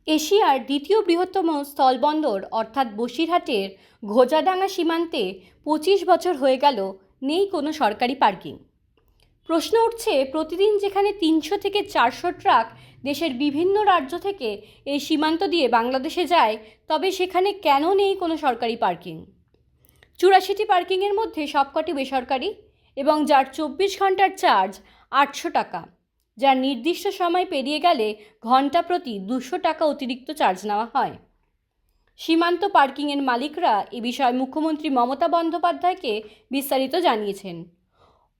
এশিয়ার দ্বিতীয় বৃহত্তম স্থলবন্দর অর্থাৎ বসিরহাটের ঘোজাডাঙ্গা সীমান্তে ২৫ বছর হয়ে গেল নেই কোনো সরকারি পার্কিং। প্রশ্ন উঠছে, প্রতিদিন যেখানে ৩০০ থেকে ৪০০ ট্রাক দেশের বিভিন্ন রাজ্য থেকে এই সীমান্ত দিয়ে বাংলাদেশে যায়, তবে সেখানে কেন নেই কোনো সরকারি পার্কিং? ৮৪টি পার্কিংয়ের মধ্যে সবকটি বেসরকারি এবং যার ২৪ ঘন্টার চার্জ ৮০০ টাকা, যার নির্দিষ্ট সময় পেরিয়ে গেলে ঘন্টা প্রতি ২০০ টাকা অতিরিক্ত চার্জ নেওয়া হয়। সীমান্ত পার্কিংয়ের মালিকরা এ বিষয়ে মুখ্যমন্ত্রী মমতা বন্দ্যোপাধ্যায়কে বিস্তারিত জানিয়েছেন।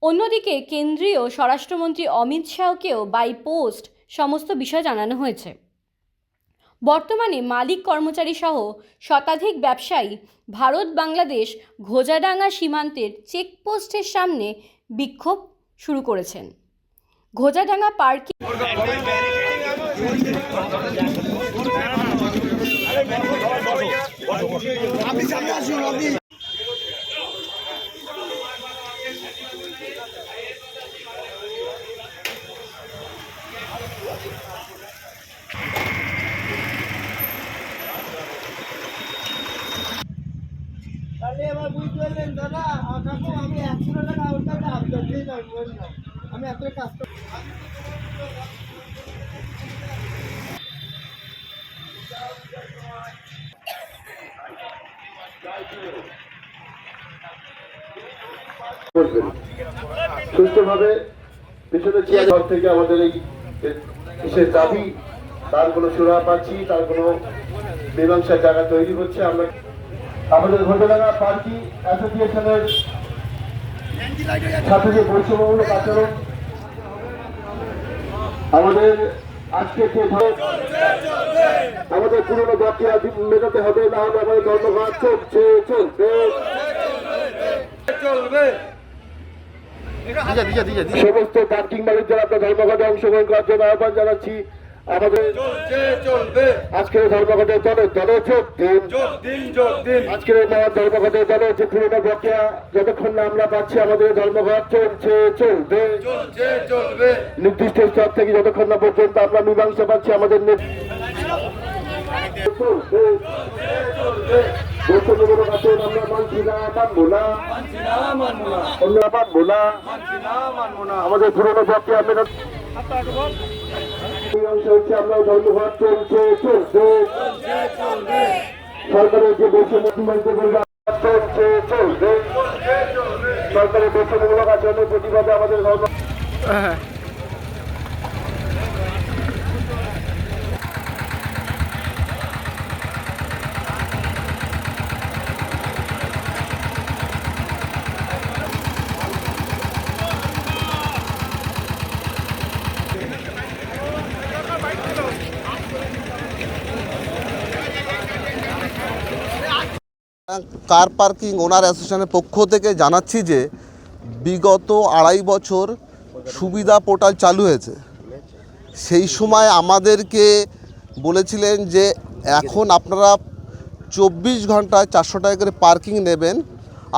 অন্যদিকে কেন্দ্রীয় স্বরাষ্ট্রমন্ত্রী অমিত শাহকেও বাই পোস্ট সমস্ত বিষয় জানানো হয়েছে। বর্তমানে মালিক কর্মচারী সহ শতাধিক ব্যবসায়ী ভারত বাংলাদেশ ঘোজাডাঙ্গা সীমান্তের চেকপোস্টের সামনে বিক্ষোভ শুরু করেছেন। ঘোজাডাঙ্গা পার্কিং তাহলে এবার বুঝতে পারলেন দাদা, কাকু আমি ১০০ টাকা ওটাকে আপডেট দিয়ে যাবো, আমি এত কাজ করি। সুস্থভাবে পিছনে চেয়ার থেকে আমাদের এই কিসের দাবি, তার কোনো সুরা পাচ্ছি, তার কোনো মীমাংসার জায়গা তৈরি হচ্ছে। আমরা আমাদের ঘোষডাঙ্গা পার্টি অ্যাসোসিয়েশনের সাথে যে বৈষম্যমূলক আচরণ, আমাদের আজকে যে আমাদের পুরনো বকেয়া মেটাতে হবে, না হলে আমাদের ধর্মঘট চলবে। সমস্ত পার্কিং মালিক যারা আপনার ধর্মঘটে অংশগ্রহণ করার জন্য আহ্বান জানাচ্ছি। আমাদের আজকের ধর্মঘটের দলে যোগ দিন। আজকের ধর্মঘটের দলে যে পুরোনো বকেয়া যতক্ষণ না আমরা পাচ্ছি, আমাদের ধর্মঘট চলবে। নির্দিষ্ট স্তর থেকে যতক্ষণ না পর্যন্ত আমরা মীমাংসা পাচ্ছি, আমাদের আমরা মানছি না, মানবো না। আমাদের পুরোনো বকেয়া হচ্ছে আমরা ধর্মঘট চলবে। সরকারের যে চলবে, সরকারের বৈষম্যমূলক আচরণের প্রতিবাদে আমাদের ধর্ম কার পার্কিং ওনার অ্যাসোসিয়েশনের পক্ষ থেকে জানাচ্ছি যে বিগত ২.৫ বছর সুবিধা পোর্টাল চালু হয়েছে। সেই সময় আমাদেরকে বলেছিলেন যে এখন আপনারা ২৪ ঘন্টায় ৪০০ টাকা করে পার্কিং নেবেন,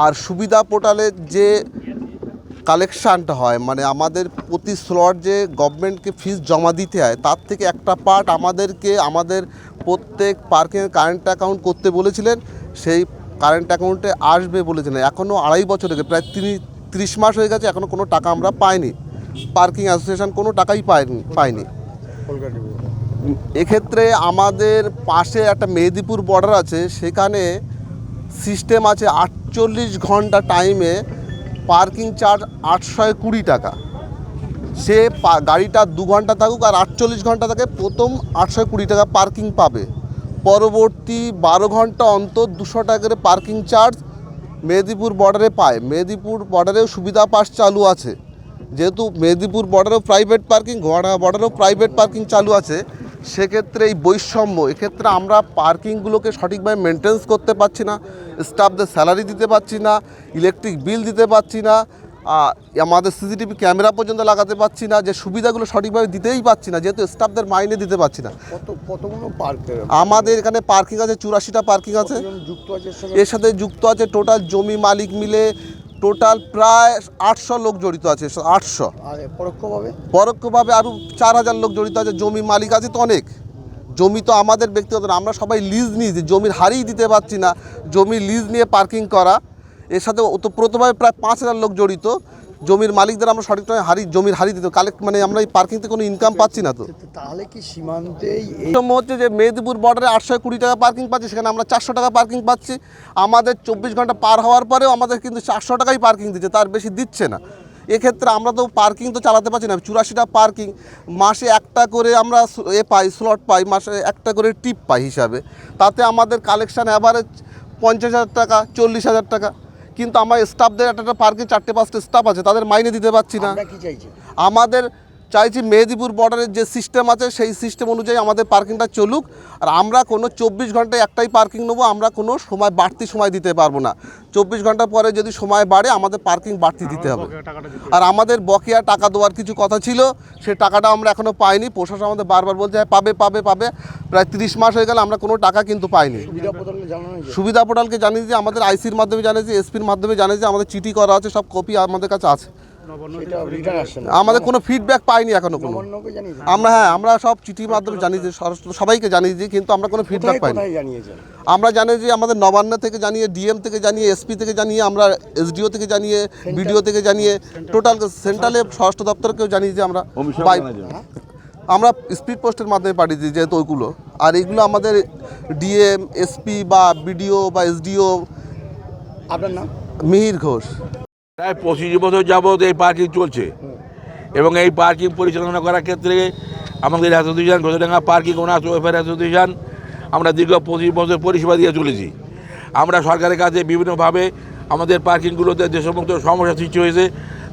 আর সুবিধা পোর্টালের যে কালেকশানটা হয়, মানে আমাদের প্রতি স্লট যে গভর্নমেন্টকে ফিস জমা দিতে হয়, তার থেকে একটা পার্ট আমাদেরকে আমাদের প্রত্যেক পার্কিংয়ের কারেন্ট অ্যাকাউন্ট করতে বলেছিলেন। সেই কারেন্ট অ্যাকাউন্টে আসবে বলেছিলেন। এখনও ২.৫ বছর হয়ে গেছে, প্রায় ৩০ মাস হয়ে গেছে, এখনও কোনো টাকা আমরা পাইনি। পার্কিং অ্যাসোসিয়েশন কোনো টাকাই পায়নি। এক্ষেত্রে আমাদের পাশে একটা মেদিনীপুর বর্ডার আছে, সেখানে সিস্টেম আছে ৪৮ ঘন্টা টাইমে পার্কিং চার্জ ৮২০ টাকা। সে গাড়িটা ২ ঘন্টা থাকুক আর ৪৮ ঘন্টা থাকে, প্রথম ৮২০ টাকা পার্কিং পাবে। পরবর্তী ১২ ঘন্টা অন্তর ২০০ টাকা করে পার্কিং চার্জ মেদিনীপুর বর্ডারে পায়। মেদিনীপুর বর্ডারেও সুবিধা পাস চালু আছে, যেহেতু মেদিনীপুর বর্ডারেও প্রাইভেট পার্কিং, ঘোড়াডাঙ্গা বর্ডারেও প্রাইভেট পার্কিং চালু আছে। সেক্ষেত্রে এই বৈষম্য, এক্ষেত্রে আমরা পার্কিংগুলোকে সঠিকভাবে মেনটেন্স করতে পারছি না, স্টাফদের স্যালারি দিতে পারছি না, ইলেকট্রিক বিল দিতে পারছি না, আমাদের সিসিটিভি ক্যামেরা পর্যন্ত লাগাতে পারছি না, যে সুবিধাগুলো সঠিকভাবে দিতেই পারছি না, যেহেতু স্টাফদের মাইনে দিতে পারছি না। কতগুলো পার্ক আমাদের এখানে পার্কিং আছে ৮৪টা পার্কিং আছে। এর সাথে যুক্ত আছে টোটাল জমি মালিক মিলে টোটাল প্রায় ৮০০ লোক জড়িত আছে। ৮০০ পরোক্ষভাবে আরও ৪,০০০ লোক জড়িত আছে। জমি মালিক আছে তো অনেক, জমি তো আমাদের ব্যক্তিগত না, আমরা সবাই লিজ নিয়েছি, জমির হারিয়ে দিতে পারছি না। জমি লিজ নিয়ে পার্কিং করা, এর সাথে ওতপ্রোতভাবে প্রায় 5,000 লোক জড়িত। জমির মালিকদের আমরা সঠিক টাইমে জমির হারিয়ে দিতে কালেক্ট, মানে আমরা এই পার্কিং থেকে কোনো ইনকাম পাচ্ছি না। তো তাহলে কি সীমান্তেই এই হচ্ছে যে মেদিনীপুর বর্ডারে 820 টাকা পার্কিং পাচ্ছি, সেখানে আমরা 400 টাকা পার্কিং পাচ্ছি। আমাদের 24 ঘন্টা পার হওয়ার পরেও আমাদের কিন্তু 400 টাকাই পার্কিং দিচ্ছে, তার বেশি দিচ্ছে না। এক্ষেত্রে আমরা তো পার্কিং তো চালাতে পারছি না। 84টা পার্কিং, মাসে একটা করে আমরা পাই, স্লট পাই, মাসে একটা করে টিপ পাই হিসাবে। তাতে আমাদের কালেকশন অ্যাভারেজ 50,000 টাকা, 40,000 টাকা। কিন্তু আমার স্টাফদের একটা পার্কে 4-5টা স্টাফ আছে, তাদের মাইনে দিতে পারছি না। আমরা কি চাইছি? আমাদের চাইছি মেদিনীপুর বর্ডারের যে সিস্টেম আছে সেই সিস্টেম অনুযায়ী আমাদের পার্কিংটা চলুক। আর আমরা কোনো 24 ঘন্টায় একটাই পার্কিং নেবো, আমরা কোনো সময় বাড়তি সময় দিতে পারবো না। 24 ঘন্টা পরে যদি সময় বাড়ে আমাদের পার্কিং বাড়তি দিতে হবে। আর আমাদের বকেয়া টাকা দেওয়ার কিছু কথা ছিল, সে টাকাটা আমরা এখনও পাইনি। প্রশাসন আমাদের বারবার বলছে হ্যাঁ পাবে পাবে পাবে, প্রায় 30 মাস হয়ে গেল আমরা কোনো টাকা কিন্তু পাইনি। সুবিধা পোর্টালকে জানিয়েছি, আমাদের আইসির মাধ্যমে জানিয়েছি, এসপির মাধ্যমে জানিয়েছি, আমাদের চিঠি করা আছে, সব কপি আমাদের কাছে আছে। আমাদের কোনো ফিডব্যাক পাইনি এখনো কোনো। আমরা সব চিঠির মাধ্যমে জানিয়েছি, সবাইকে জানিয়েছি, কিন্তু আমরা কোনো ফিডব্যাক পাইনি। আমরা জানি যে আমাদের নবান্ন থেকে জানিয়ে, ডিএম থেকে জানিয়ে, এসপি থেকে জানিয়ে, আমরা এসডিও থেকে জানিয়ে, বিডিও থেকে জানিয়ে, টোটাল সেন্ট্রালে স্বরাষ্ট্র দপ্তরকেও জানিয়েছি। আমরা স্পিড পোস্টের মাধ্যমে পাঠিয়েছি যেহেতু ওইগুলো। আর এইগুলো আমাদের ডিএম, এসপি বা বিডিও বা এসডিও। আপনার নাম? মিহির ঘোষ। প্রায় 25 বছর যাবৎ এই পার্কিং চলছে এবং এই পার্কিং পরিচালনা করার ক্ষেত্রে আমাদের association, Ghoshadanga parking owners welfare association, আমরা দীর্ঘ 25 বছর পরিষেবা দিয়ে চলেছি। আমরা সরকারের কাছে বিভিন্নভাবে আমাদের পার্কিংগুলোতে যে সমস্ত সমস্যা সৃষ্টি হয়েছে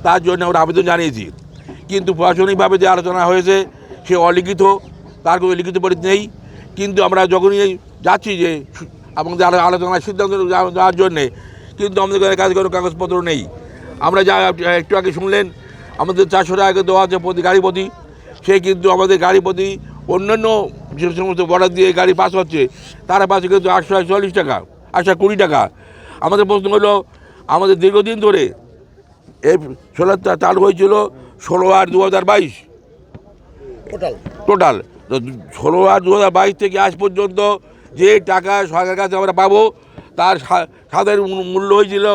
তার জন্য আমরা আবেদন জানিয়েছি, কিন্তু প্রশাসনিকভাবে যে আলোচনা হয়েছে সে অলিখিত, তার কোনো লিখিত পরিচয় নেই। কিন্তু আমরা যখনই যাচ্ছি যে আমাদের আলোচনার সিদ্ধান্ত দেওয়ার জন্যে, কিন্তু আমাদের কাছে কোনো কাগজপত্র নেই। আমরা যা একটু আগে শুনলেন আমাদের 400 টাকা দেওয়া আছে প্রতি গাড়ি প্রতি, সে কিন্তু আমাদের গাড়ি প্রতি অন্যান্য যে সমস্ত বর্ডার দিয়ে গাড়ি পাস হচ্ছে তারা পাশে কিন্তু 840 টাকা, 820 টাকা। আমাদের প্রশ্ন হলো, আমাদের দীর্ঘদিন ধরে এই সোলারটা চালু হয়েছিল 16/8/2022 টোটাল। তো 16/8/2022 থেকে আজ পর্যন্ত যে টাকা সরকারের কাছে আমরা পাবো তার সাধারণ মূল্য হয়েছিল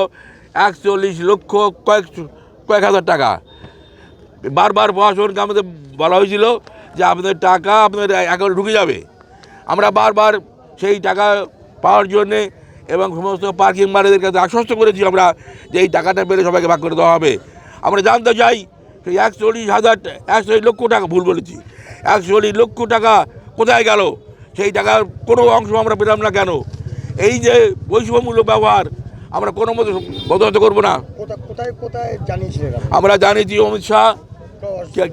41 লক্ষ কয়েক হাজার টাকা। বারবার প্রশাসনকে আমাদের বলা হয়েছিল যে আপনাদের টাকা আপনাদের অ্যাকাউন্টে ঢুকে যাবে। আমরা বারবার সেই টাকা পাওয়ার জন্যে এবং সমস্ত পার্কিং মালিকদের কাছে আশ্বস্ত করেছি আমরা যে এই টাকাটা পেলে সবাইকে ভাগ করে দেওয়া হবে। আমরা জানতে চাই সেই 41 লক্ষ টাকা, ভুল বলেছি, 41 লক্ষ টাকা কোথায় গেল? সেই টাকার কোনো অংশ আমরা পেলাম না কেন? এই যে বৈষম্যমূলক ব্যবহার আমরা কোনো মতো বদলাতে করবো না। আমরা জানিয়েছি অমিত শাহ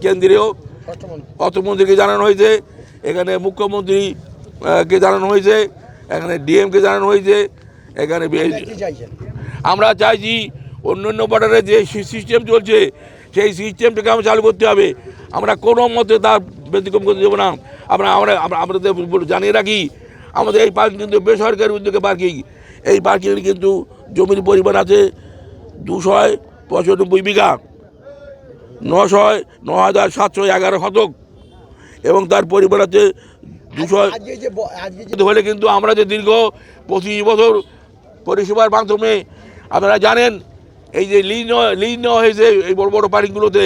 কেন্দ্রীয় অর্থমন্ত্রীকে জানানো হয়েছে, এখানে মুখ্যমন্ত্রীকে জানানো হয়েছে, এখানে ডিএমকে জানানো হয়েছে, এখানে আমরা চাইছি অন্যান্য বর্ডারে যে সিস্টেম চলছে সেই সিস্টেমটাকে আমরা চালু করতে হবে। আমরা কোনো মতে তার ব্যতিক্রম করতে দেবো না। আমাদের জানিয়ে রাখি, আমাদের এই পার্কিং কিন্তু বেসরকারি উদ্যোগে পার্কিং। এই পার্কিংয়ের কিন্তু জমির পরিমাণ আছে 295 বিঘা, 9,711 শতক, এবং তার পরিমাণ আছে 200 হলে। কিন্তু আমরা যে দীর্ঘ 25 বছর পরিষেবার মাধ্যমে আপনারা জানেন এই যে লিজ নেওয়া হয়েছে এই বড় বড় পার্কিংগুলোতে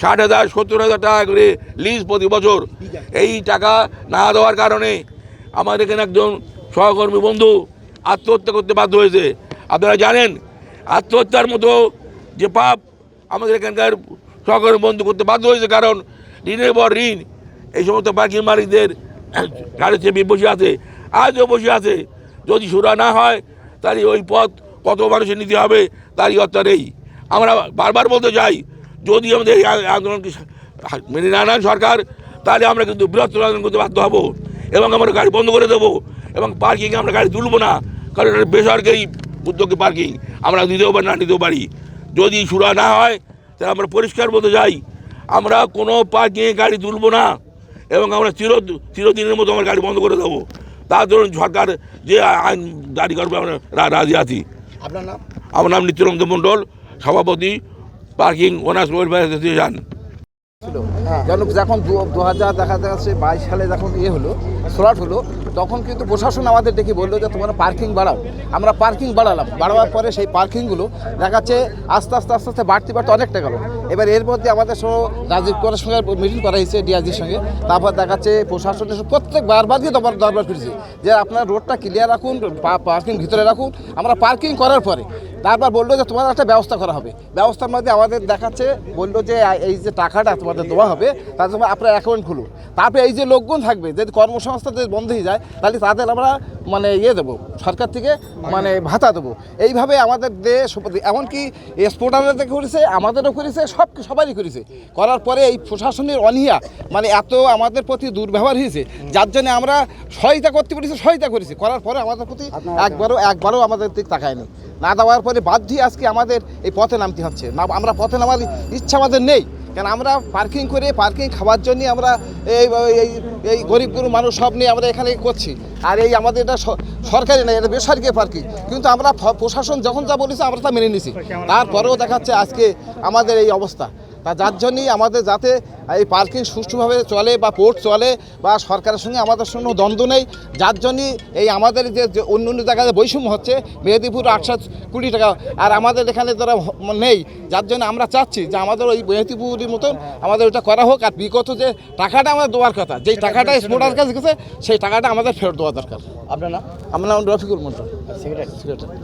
60,000 70,000 টাকা করে লিজ প্রতি বছর। এই টাকা না দেওয়ার কারণে আমার এখানে একজন সহকর্মী বন্ধু আত্মহত্যা করতে বাধ্য হয়েছে। আপনারা জানেন আত্মহত্যার মতো যে পাপ আমাদের এখানকার সহকর্মী বন্ধু করতে বাধ্য হয়েছে, কারণ ঋণের পর ঋণ এই সমস্ত পার্কিং মালিকদের গাড়ি চেপে বসে আছে, আজও বসে আছে। যদি সুরা না হয় তাহলে ওই পথ কত মানুষের নিতে হবে তার ইয়ত্তা নেই। আমরা বারবার বলতে চাই, যদি আমাদের এই আন্দোলনকে মেনে না নেন সরকার, তাহলে আমরা কিন্তু বৃহত্তর আন্দোলন করতে বাধ্য হবো এবং আমরা গাড়ি বন্ধ করে দেবো এবং পার্কিংয়ে আমরা গাড়ি তুলব না, কারণ এটা বেসরকারি উদ্যোগে পার্কিং, আমরা দিতেও পারি না নিতেও পারি। যদি সুরা না হয় তাহলে আমরা পরিষ্কার বলতে চাই, আমরা কোনো পার্কিংয়ে গাড়ি তুলব না এবং আমরা চিরদিনের মতো আমরা গাড়ি বন্ধ করে দেবো। তার জন্য সরকার যে আইন জারি করবে আমরা রাজি আছি। আপনার নাম? আমার নাম নিত্যানন্দ মণ্ডল, সভাপতি পার্কিং ওনার্স ওয়েলফেয়ার অ্যাসোসিয়েশন। ছিল যখন 2000 দেখা যাচ্ছে 22 সালে যখন হলো স্লট হলো, তখন কিন্তু প্রশাসন আমাদের ডেকে বললো যে তোমরা পার্কিং বাড়াও। আমরা পার্কিং বাড়াওয়ার পরে সেই পার্কিংগুলো দেখা যাচ্ছে আস্তে আস্তে বাড়তে অনেকটা গেল। এবার এর মধ্যে আমাদের রাজীব কুমারের সঙ্গে মিটিং করা হয়েছে ডিআইজির সঙ্গে। তারপর দেখা যাচ্ছে প্রশাসনের প্রত্যেক বারবার দিয়ে দরবার ফিরেছে যে আপনারা রোডটা ক্লিয়ার রাখুন, পার্কিং ভিতরে রাখুন। আমরা পার্কিং করার পরে তারপর বললো যে তোমার একটা ব্যবস্থা করা হবে। ব্যবস্থার মধ্যে আমাদের দেখাচ্ছে বললো যে এই যে টাকাটা তোমাদের দেওয়া হবে তার জন্য আপনার অ্যাকাউন্ট খুলুন। তারপরে এই যে লোকজন থাকবে, যদি কর্মসংস্থান যদি বন্ধ হয়ে যায় তাহলে তাদের আমরা দেবো, সরকার থেকে ভাতা দেবো। এইভাবে আমাদের দেশ এমনকি এক্সপোর্টারদের করেছে, আমাদেরও করেছে, সবারই করেছে। করার পরে এই প্রশাসনের অনীহা এত আমাদের প্রতি দুর্ব্যবহার হয়েছে, যার জন্য আমরা সহায়তা করতে করেছি। করার পরে আমাদের প্রতি একবারও আমাদের দিক তাকায়নি। না দেওয়ার পরে বাধ্য হয়ে আজকে আমাদের এই পথে নামতে হচ্ছে। না, আমরা পথে নামার ইচ্ছা আমাদের নেই, কারণ আমরা পার্কিং খাওয়ার জন্য আমরা এই গরিবগুলো মানুষ সব নিয়ে আমরা এখানে করছি। আর এই আমাদের এটা সরকারি না, এটা বেসরকারি পার্কিং, কিন্তু আমরা প্রশাসন যখন যা বলেছে আমরা তা মেনে নিছি। তারপরেও দেখাচ্ছে আজকে আমাদের এই অবস্থা। যার জন্যই আমাদের যাতে এই পার্কিং সুষ্ঠুভাবে চলে বা পোর্ট চলে বা সরকারের সঙ্গে আমাদের সঙ্গে দ্বন্দ্ব নেই, যার জন্যই এই আমাদের যে অন্য জায়গায় বৈষম্য হচ্ছে, মেহেদিপুর 820 টাকা আর আমাদের এখানে যারা নেই, যার জন্য আমরা চাচ্ছি যে আমাদের ওই মেহেদিপুরের মতন আমাদের ওটা করা হোক। আর বিগত যে টাকাটা আমাদের দেওয়ার কথা, যেই টাকাটা স্পোর্টার কাছে গেছে সেই টাকাটা আমাদের ফেরত দেওয়া দরকার। আপনার নাম? আমার নাম রফিকুল মন্ডল, সেক্রেটারি।